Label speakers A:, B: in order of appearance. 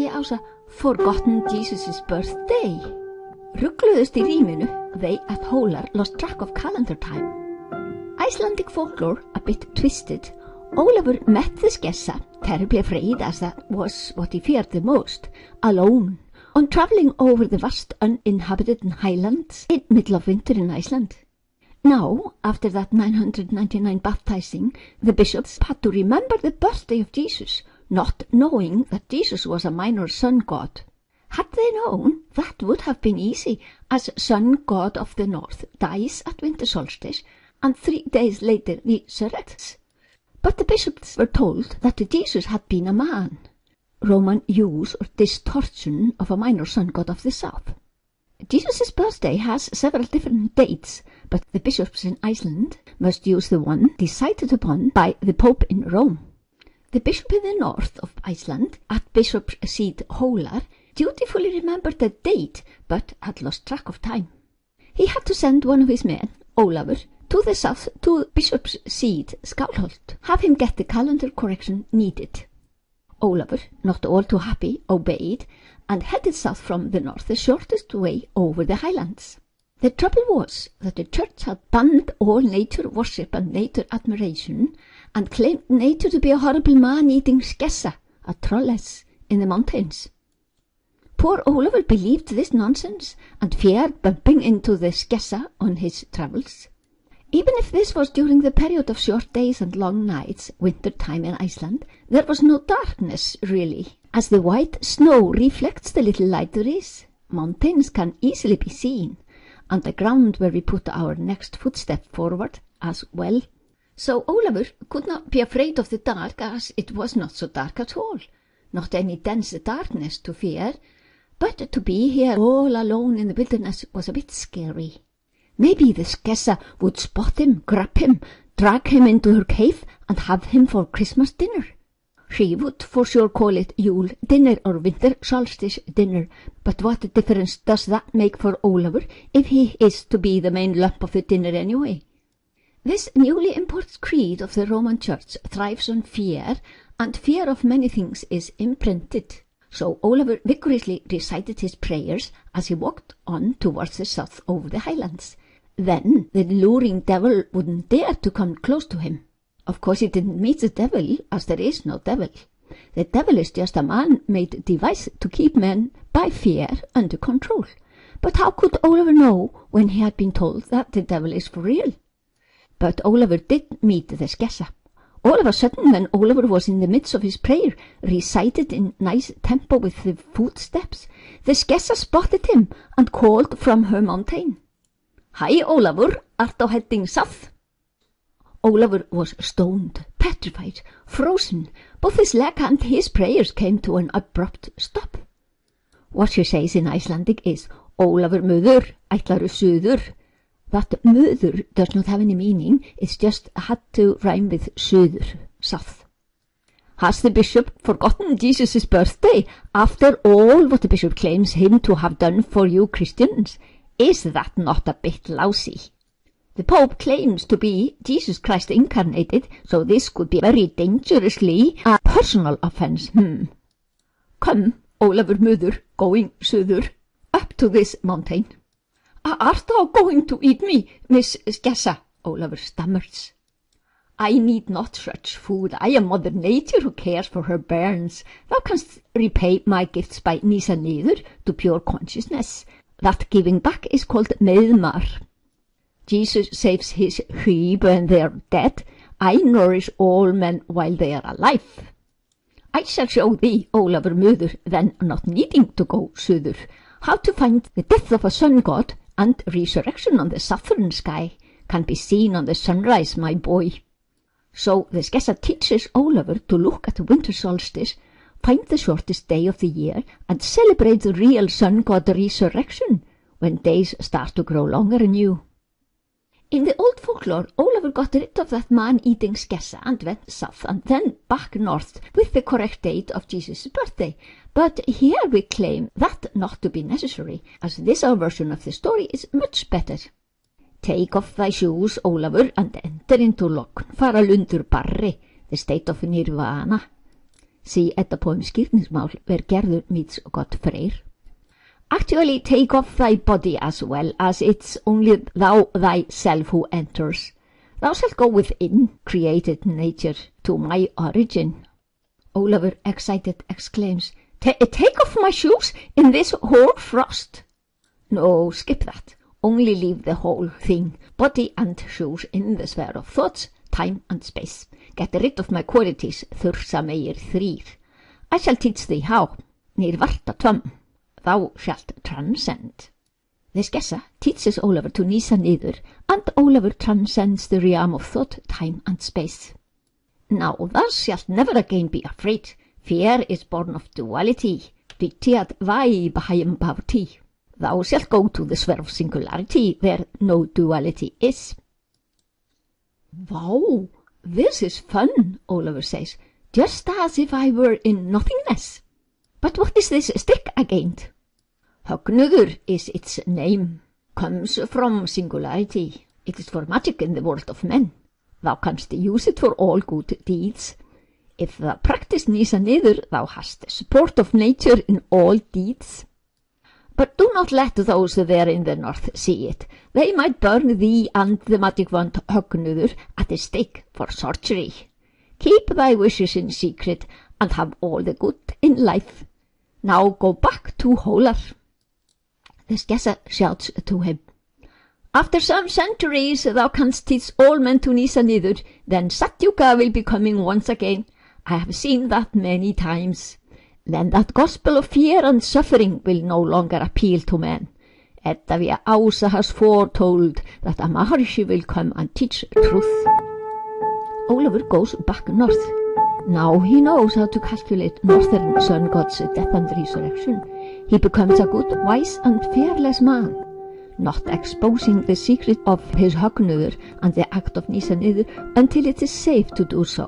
A: he also forgotten Jesus' birthday? Ruggluðust í ríminu, they at Hólar lost track of calendar time. Icelandic folklore, a bit twisted, Ólafur met the Skessa, terribly afraid as that was what he feared the most, alone, on travelling over the vast uninhabited highlands in middle of winter in Iceland. Now, after that 999 baptizing, the bishops had to remember the birthday of Jesus, not knowing that Jesus was a minor sun god. Had they known, that would have been easy, as sun god of the north dies at winter solstice, and 3 days later resurrects. But the bishops were told that Jesus had been a man, Roman use or distortion of a minor sun god of the south. Jesus' birthday has several different dates, but the bishops in Iceland must use the one decided upon by the Pope in Rome. The bishop in the north of Iceland, at Bishop's seat Hólar, dutifully remembered the date, but had lost track of time. He had to send one of his men, Ólafur, to the south to Bishop's seat Skálholt, have him get the calendar correction needed. Ólafur, not all too happy, obeyed, and headed south from the north the shortest way over the highlands. The trouble was that the church had banned all nature worship and nature admiration, and claimed nature to be a horrible man-eating Skessa, a trolless, in the mountains. Poor Ólafur believed this nonsense, and feared bumping into the Skessa on his travels. Even if this was during the period of short days and long nights, winter time in Iceland, there was no darkness, really, as the white snow reflects the little light there is. Mountains can easily be seen, and the ground where we put our next footstep forward as well. So Ólafur could not be afraid of the dark, as it was not so dark at all, not any dense darkness to fear, but to be here all alone in the wilderness was a bit scary. Maybe the Skessa would spot him, grab him, drag him into her cave, and have him for Christmas dinner. She would for sure call it Yule dinner or winter-solstice dinner, but what difference does that make for Ólafur if he is to be the main lump of the dinner anyway? This newly imported creed of the Roman Church thrives on fear, and fear of many things is imprinted. So Ólafur vigorously recited his prayers as he walked on towards the south over the highlands. Then the luring devil wouldn't dare to come close to him. Of course he didn't meet the devil, as there is no devil. The devil is just a man-made device to keep men by fear under control. But how could Ólafur know when he had been told that the devil is for real? But Ólafur did meet the Skessa. All of a sudden, when Ólafur was in the midst of his prayer, recited in nice tempo with the footsteps, the Skessa spotted him and called from her mountain. "Hi, Ólafur, art thou heading south?" Ólafur was stoned, petrified, frozen. Both his leg and his prayers came to an abrupt stop. What she says in Icelandic is, "Ólafur möður, ætlaru suður." That möður does not have any meaning, it's just had to rhyme with suður, south. Has the bishop forgotten Jesus' birthday after all what the bishop claims him to have done for you Christians? Is that not a bit lousy? The Pope claims to be Jesus Christ incarnated, so this could be very dangerously a personal offense. Come, Ólafur möður, going suður, up to this mountain. Art thou going to eat me, Miss Skessa? Ólafur stammers. I need not such food. I am Mother Nature who cares for her bairns. Thou canst repay my gifts by nýsa niður to pure consciousness. That giving back is called meðmar. Jesus saves his sheep when they are dead. I nourish all men while they are alive. I shall show thee, Ólafur möður, then not needing to go suður, how to find the death of a sun god and resurrection on the southern sky can be seen on the sunrise, my boy. So the Skessa teaches Ólafur to look at the winter solstice, find the shortest day of the year, and celebrate the real sun god resurrection when days start to grow longer anew. In the old folklore, Ólafur got rid of that man-eating Skessa and went south and then back north with the correct date of Jesus' birthday. But here we claim that not to be necessary, as this our version of the story is much better. Take off thy shoes, Ólafur, and enter into Lognfaralundur Barri, the state of Nirvana. See Edda poem skýrnismál where Gerður meets God Freyr. Actually take off thy body as well, as it's only thou thyself who enters. Thou shalt go within created nature to my origin. Ólafur, excited, exclaims, Take off my shoes in this hoar frost. No, skip that. Only leave the whole thing, body and shoes, in the sphere of thoughts, time and space. Get rid of my qualities, þursamegir 3. I shall teach thee how. Nýr thou shalt transcend. The Skessa teaches Ólafur to nýsa niður, and Ólafur transcends the realm of thought, time and space. Now thou shalt never again be afraid. Fear is born of duality. Thou shalt go to the sphere of singularity, where no duality is. Wow, this is fun, Ólafur says, just as if I were in nothingness. But what is this stick again? Högnöður is its name, comes from singularity. It is for magic in the world of men. Thou canst use it for all good deeds. If thou practice nýsa niður, thou hast the support of nature in all deeds. But do not let those there in the north see it. They might burn thee and the magic wand högnöður at the stake for sorcery. Keep thy wishes in secret and have all the good in life. Now go back to Hólar. The Skessa shouts to him, After some centuries thou canst teach all men to nýsa niður, then Satyuga will be coming once again. I have seen that many times. Then that gospel of fear and suffering will no longer appeal to men. Edda Ása has foretold that a Maharishi will come and teach truth. Ólafur goes back north. Now he knows how to calculate northern sun gods' death and resurrection. He becomes a good, wise and fearless man, not exposing the secret of his högnöður and the act of nýsa niður until it is safe to do so.